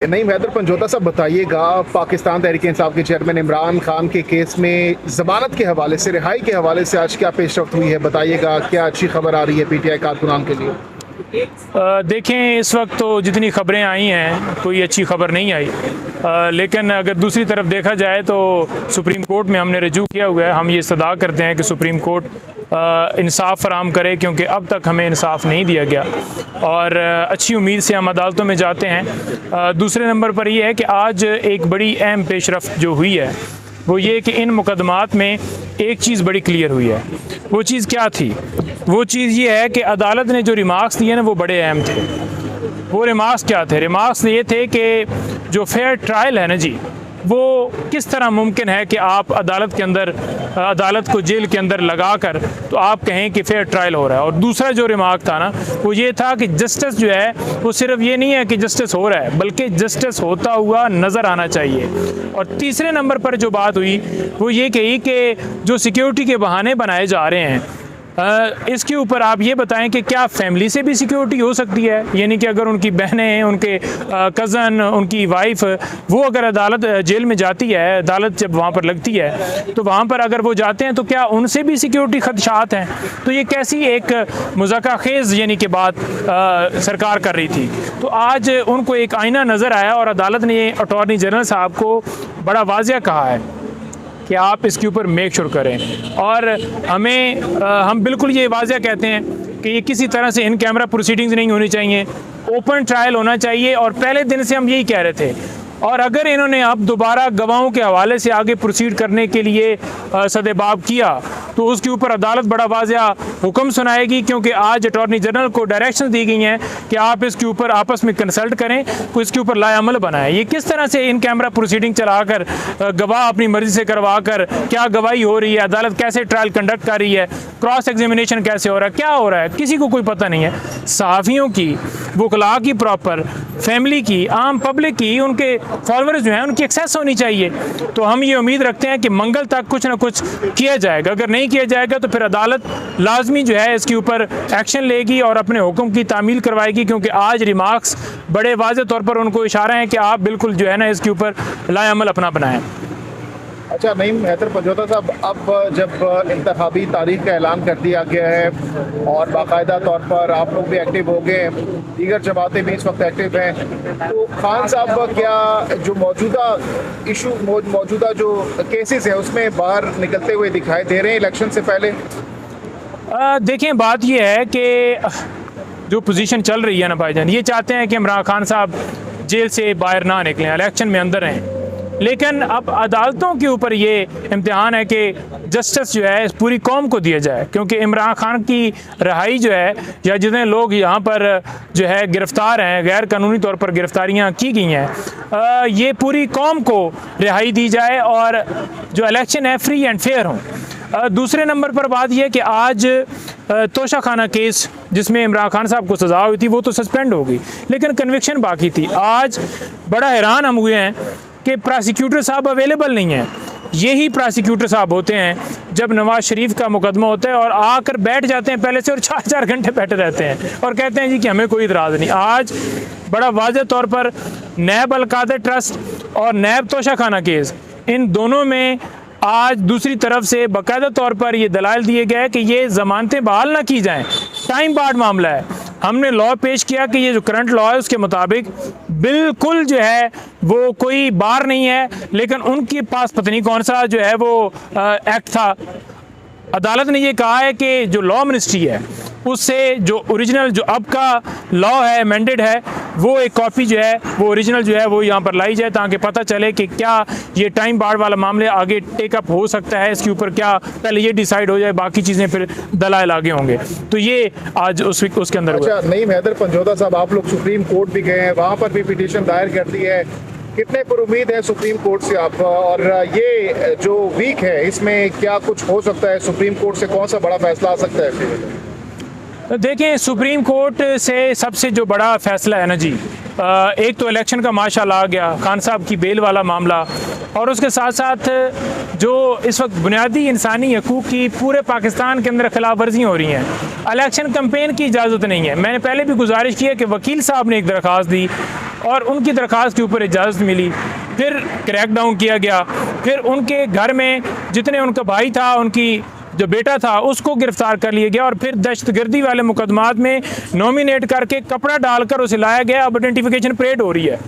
नईम हैदर पंजोता साहब, बताइएगा पाकिस्तान तहरीक इंसाफ के चेयरमैन इमरान खान के केस में जमानत के हवाले से, रिहाई के हवाले से आज क्या पेशरफ्त हुई है? बताइएगा, क्या अच्छी खबर आ रही है पीटीआई कारकुनान के लिए? देखें, इस वक्त तो जितनी खबरें आई हैं कोई अच्छी खबर नहीं आई, लेकिन अगर दूसरी तरफ देखा जाए तो सुप्रीम कोर्ट में हमने रजू किया हुआ है। हम ये सदा करते हैं कि सुप्रीम कोर्ट इंसाफ फराम करे, क्योंकि अब तक हमें इंसाफ नहीं दिया गया और अच्छी उम्मीद से हम अदालतों में जाते हैं। दूसरे नंबर पर यह है कि आज एक बड़ी अहम पेशरफ्त जो हुई है वो ये कि इन मुकदमात में एक चीज़ बड़ी क्लियर हुई है। वो चीज़ क्या थी? वो चीज़ ये है कि अदालत ने जो रिमार्क्स दिए ना वो बड़े अहम थे। वो रिमार्क्स क्या थे? रिमार्क्स ये थे कि जो फेयर ट्रायल है ना जी, वो किस तरह मुमकिन है कि आप अदालत के अंदर, अदालत को जेल के अंदर लगा कर तो आप कहें कि फेयर ट्रायल हो रहा है। और दूसरा जो रिमार्क था ना वो ये था कि जस्टिस जो है वो सिर्फ ये नहीं है कि जस्टिस हो रहा है, बल्कि जस्टिस होता हुआ नज़र आना चाहिए। और तीसरे नंबर पर जो बात हुई वो ये कही कि जो सिक्योरिटी के बहाने बनाए जा रहे हैं, इसके ऊपर आप ये बताएं कि क्या फैमिली से भी सिक्योरिटी हो सकती है? यानी कि अगर उनकी बहनें, उनके कज़न, उनकी वाइफ, वो अगर अदालत जेल में जाती है, अदालत जब वहाँ पर लगती है तो वहाँ पर अगर वो जाते हैं तो क्या उनसे भी सिक्योरिटी खदशात हैं? तो ये कैसी एक मुज़ाक़ाखेज़ यानी कि बात सरकार कर रही थी। तो आज उनको एक आईना नज़र आया और अदालत ने अटॉर्नी जनरल साहब को बड़ा वाज़िया कहा है कि आप इसके ऊपर मेक श्योर करें। और हम बिल्कुल ये वाज़िया कहते हैं कि ये किसी तरह से इन कैमरा प्रोसीडिंग्स नहीं होनी चाहिए, ओपन ट्रायल होना चाहिए। और पहले दिन से हम यही कह रहे थे। और अगर इन्होंने अब दोबारा गवाहों के हवाले से आगे प्रोसीड करने के लिए सदेबाब किया तो उसके ऊपर अदालत बड़ा वाज़िया हुक्म सुनाएगी, क्योंकि आज अटॉर्नी जनरल को डायरेक्शन दी गई हैं कि आप इसके ऊपर आपस में कंसल्ट करें, को इसके ऊपर लाएअमल बनाएं। ये किस तरह से इन कैमरा प्रोसीडिंग चलाकर गवाह अपनी मर्जी से करवा कर क्या गवाही हो रही है, अदालत कैसे ट्रायल कंडक्ट कर रही है, क्रॉस एग्जामिनेशन कैसे हो रहा है, क्या हो रहा है, किसी को कोई पता नहीं है। सहाफ़ियों की, वकला की, प्रॉपर फैमिली की, आम पब्लिक की, उनके फॉलोअर्स जो हैं उनकी एक्सेस होनी चाहिए। तो हम ये उम्मीद रखते हैं कि मंगल तक कुछ ना कुछ किया जाएगा। अगर नहीं किया जाएगा तो फिर अदालत लाजमी जो है इसके ऊपर एक्शन लेगी और अपने हुक्म की तामील करवाएगी, क्योंकि आज रिमार्क्स बड़े वाज़े तौर पर उनको इशारा है कि आप बिल्कुल जो है ना इसके ऊपर लाएअमल अपना बनाएं। अच्छा, नईम हैदर पंजोता साहब, अब जब इंतखाबी तारीख का ऐलान कर दिया गया है और बाकायदा तौर पर आप लोग भी एक्टिव हो गए, दीगर जमातें भी इस वक्त एक्टिव हैं, तो खान साहब क्या जो मौजूदा जो केसेस हैं उसमें बाहर निकलते हुए दिखाई दे रहे हैं इलेक्शन से पहले? देखें, बात यह है कि जो पोजीशन चल रही है ना भाईजान, ये चाहते हैं कि इमरान खान साहब जेल से बाहर ना निकलें, इलेक्शन में अंदर रहें। लेकिन अब अदालतों के ऊपर ये इम्तिहान है कि जस्टिस जो है इस पूरी कौम को दिया जाए, क्योंकि इमरान खान की रिहाई जो है, या जितने लोग यहाँ पर जो है गिरफ़्तार हैं, गैर कानूनी तौर पर गिरफ़्तारियाँ की गई हैं, ये पूरी कौम को रिहाई दी जाए और जो इलेक्शन है फ्री एंड फेयर हों। दूसरे नंबर पर बात यह है कि आज तोशा खाना केस जिसमें इमरान खान साहब को सज़ा हुई थी वो तो सस्पेंड हो गई, लेकिन कन्विक्शन बाकी थी। आज बड़ा हैरान हम हुए हैं कि प्रोसिक्यूटर साहब अवेलेबल नहीं हैं। यही प्रोसिक्यूटर साहब होते हैं जब नवाज शरीफ का मुकदमा होता है और आकर बैठ जाते हैं पहले से और 4-4 घंटे बैठे रहते हैं और कहते हैं जी कि हमें कोई इतराज़ नहीं। आज बड़ा वाज़ेह तौर पर नैब अलकादर ट्रस्ट और नैब तोशा खाना केस, इन दोनों में आज दूसरी तरफ से बाकायदा तौर पर ये दलाइल दिए गए कि ये ज़मानतें बहाल ना की जाएँ, टाइम बार्ड मामला है। हमने लॉ पेश किया कि ये जो करंट लॉ है उसके मुताबिक बिल्कुल जो है वो कोई बार नहीं है, लेकिन उनके पास पता नहीं कौन सा जो है वो एक्ट था। अदालत ने ये कहा है कि जो लॉ मिनिस्ट्री है उससे जो ओरिजिनल जो अब का लॉ है अमेंडेड है, वो एक कॉपी जो है वो ओरिजिनल जो है वो यहाँ पर लाई जाए, ताकि पता चले कि क्या ये टाइम बार वाला मामले आगे टेकअप हो सकता है, इसके ऊपर क्या पहले ये डिसाइड हो जाए, बाकी चीज़ें फिर दलाइल आगे होंगे। तो ये आज उसके अंदर। अच्छा, नईम हैदर पंजोता साहब, आप लोग सुप्रीम कोर्ट भी गए हैं, वहाँ पर भी पिटीशन दायर कर दी है, कितने पर उम्मीद है सुप्रीम कोर्ट से आप? और ये जो वीक है इसमें क्या कुछ हो सकता है? सुप्रीम कोर्ट से कौन सा बड़ा फैसला आ सकता है? देखें, सुप्रीम कोर्ट से सबसे जो बड़ा फैसला है ना जी, एक तो इलेक्शन का माशाल्लाह आ गया, खान साहब की बेल वाला मामला, और उसके साथ साथ जो इस वक्त बुनियादी इंसानी हकूक़ की पूरे पाकिस्तान के अंदर खिलाफ वर्जी हो रही हैं। इलेक्शन कैंपेन की इजाज़त नहीं है। मैंने पहले भी गुजारिश की है कि वकील साहब ने एक दरख्वास्त दी और उनकी दरख्वास्त के ऊपर इजाज़त मिली, फिर क्रैकडाउन किया गया, फिर उनके घर में जितने उनका भाई था, उनकी जो बेटा था, उसको गिरफ्तार कर लिया गया और फिर दहशतगर्दी वाले मुकदमात में नॉमिनेट करके कपड़ा डालकर उसे लाया गया। अब आइडेंटिफिकेशन परेड हो रही है।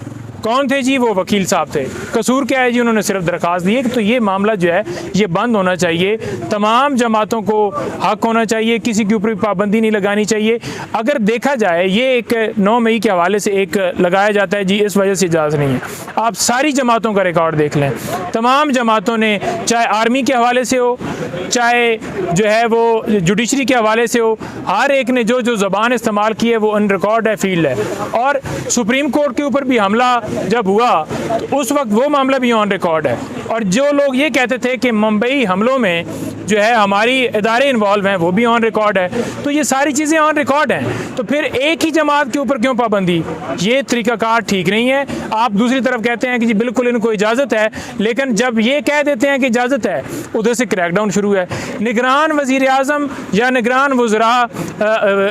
कौन थे जी? वो वकील साहब थे। कसूर क्या है जी? उन्होंने सिर्फ दरख्वास्त दी है। तो ये मामला जो है ये बंद होना चाहिए। तमाम जमातों को हक होना चाहिए, किसी के ऊपर पाबंदी नहीं लगानी चाहिए। अगर देखा जाए ये एक 9 मई के हवाले से एक लगाया जाता है जी, इस वजह से इजाज़त नहीं है। आप सारी जमातों का रिकॉर्ड देख लें, तमाम जमातों ने, चाहे आर्मी के हवाले से हो, चाहे जो है वो जुडिशरी के हवाले से हो, हर एक ने जो जो ज़बान इस्तेमाल की है वो ऑन रिकॉर्ड है, फील्ड है। और सुप्रीम कोर्ट के ऊपर भी हमला जब हुआ तो उस वक्त वो मामला भी ऑन रिकॉर्ड है। और जो लोग ये कहते थे कि मुंबई हमलों में जो है हमारी इदारे इन्वॉल्व हैं, वो भी ऑन रिकॉर्ड है। तो ये सारी चीज़ें ऑन रिकॉर्ड हैं। तो फिर एक ही जमात के ऊपर क्यों पाबंदी? ये तरीक़ाकार ठीक नहीं है। आप दूसरी तरफ कहते हैं कि जी बिल्कुल इनको इजाज़त है, लेकिन जब ये कह देते हैं कि इजाज़त है, उधर से क्रैकडाउन शुरू है। निगरान वज़ीर आज़म या निगरान वज़रा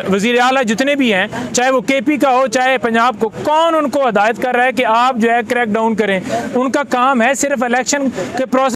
वज़ीर आला जितने भी हैं, चाहे वो KP का हो चाहे पंजाब को, कौन उनको हदायत कर रहा है कि आप जो है क्रैकडाउन करें? उनका काम है सिर्फ इलेक्शन के प्रोसेस